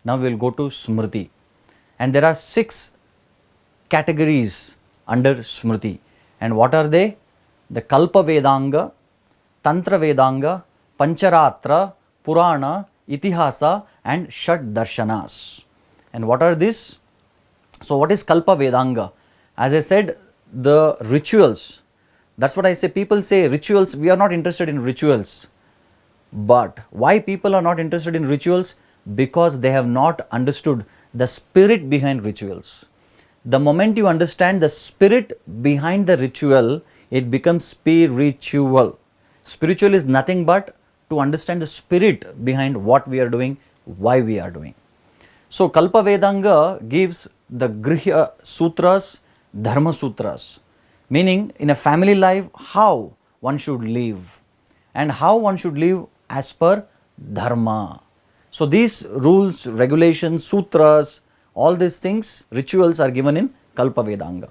Now we will go to Smriti. And there are 6 categories under Smriti. And what are they? The Kalpa Vedanga, Tantra Vedanga, Pancharatra, Purana, Itihasa and Shad Darshanas. And what are these? So what is Kalpa Vedanga? As I said, the rituals. That's what I say. People say rituals, we are not interested in rituals. But why people are not interested in rituals? Because they have not understood the spirit behind rituals. The moment you understand the spirit behind the ritual, it becomes spiritual. Spiritual is nothing but to understand the spirit behind what we are doing, why we are doing. So Kalpa Vedanga gives the Grihya Sutras, Dharma Sutras, meaning in a family life how one should live and how one should live as per Dharma. So these rules, regulations, sutras, all these things, rituals are given in Kalpa Vedanga.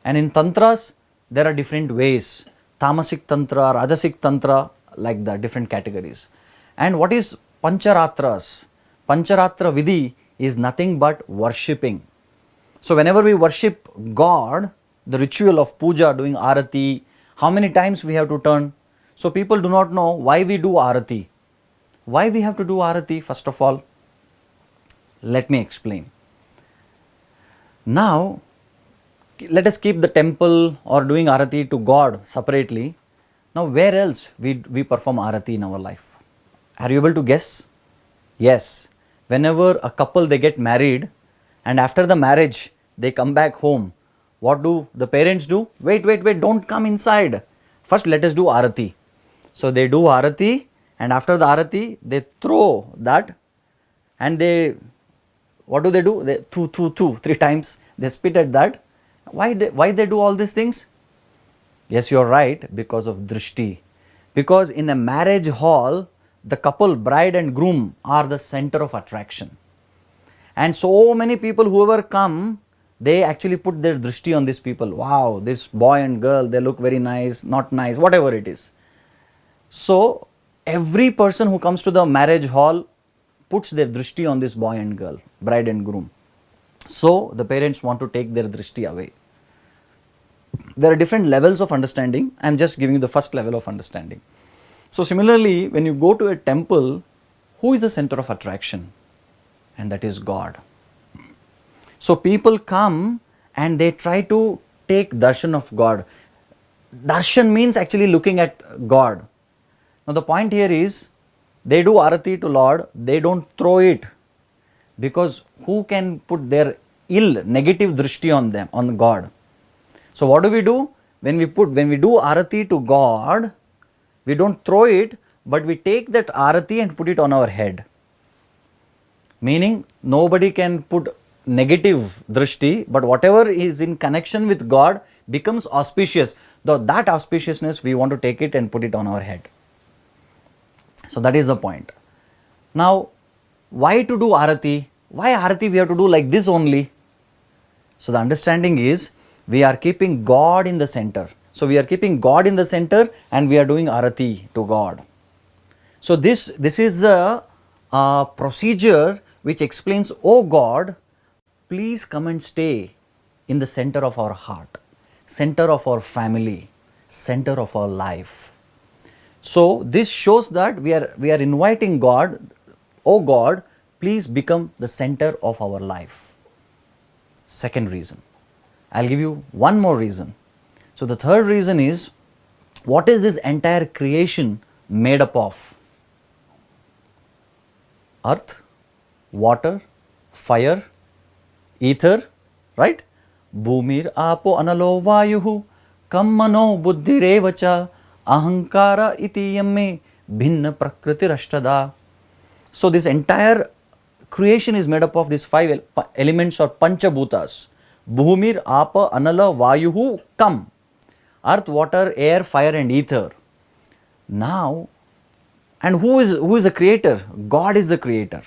And in Tantras, there are different ways, Tamasic Tantra, Rajasic Tantra, like the different categories. And what is Pancharatras? Pancharatra Vidhi is nothing but worshipping. So whenever we worship God, the ritual of puja, doing arati, how many times we have to turn? So people do not know why we do arati. Why we have to do arati? First of all, let me explain. Now, let us keep the temple or doing arati to God separately. Now, where else we perform arati in our life? Are you able to guess? Yes. Whenever a couple they get married and after the marriage they come back home, what do the parents do? Wait, don't come inside. First let us do arati. So they do arati and after the arati they throw that and they, what do? They two, 3 times they spit at that. Why they do all these things? Yes, you are right, because of drishti. Because in a marriage hall, the couple, bride and groom are the center of attraction. And so many people, whoever come, they actually put their drishti on these people. Wow, this boy and girl, they look very nice, not nice, whatever it is. So every person who comes to the marriage hall puts their drishti on this boy and girl, bride and groom. So the parents want to take their drishti away. There are different levels of understanding. I am just giving you the first level of understanding. So similarly, when you go to a temple, who is the center of attraction? And that is God. So people come and they try to take darshan of God. Darshan means actually looking at God. Now the point here is, they do arati to Lord, they don't throw it. Because who can put their ill, negative drishti on them, on God? So what do? When we do arati to God, we don't throw it, but we take that arati and put it on our head. Meaning nobody can put negative drishti, but whatever is in connection with God becomes auspicious. Though that auspiciousness we want to take it and put it on our head. So that is the point. Now, why to do arati? Why arati we have to do like this only? So the understanding is, we are keeping God in the center. So we are keeping God in the center and we are doing arati to God. So this is the procedure which explains, oh God, please come and stay in the center of our heart, center of our family, center of our life. So this shows that we are inviting God, oh God, please become the center of our life. Second reason. I'll give you one more reason. So the third reason is, what is this entire creation made up of? Earth, water, fire, ether, right? Bhumir apo analo vayuhu kammano buddhirevacha ahankara iti yamme bhinna prakritirashtada. So this entire creation is made up of these 5 elements or panchabhutas. Bhumir, Apa, Anala, Vayuhu, Kam. Earth, water, air, fire and ether. Now, and who is the creator? God is the creator.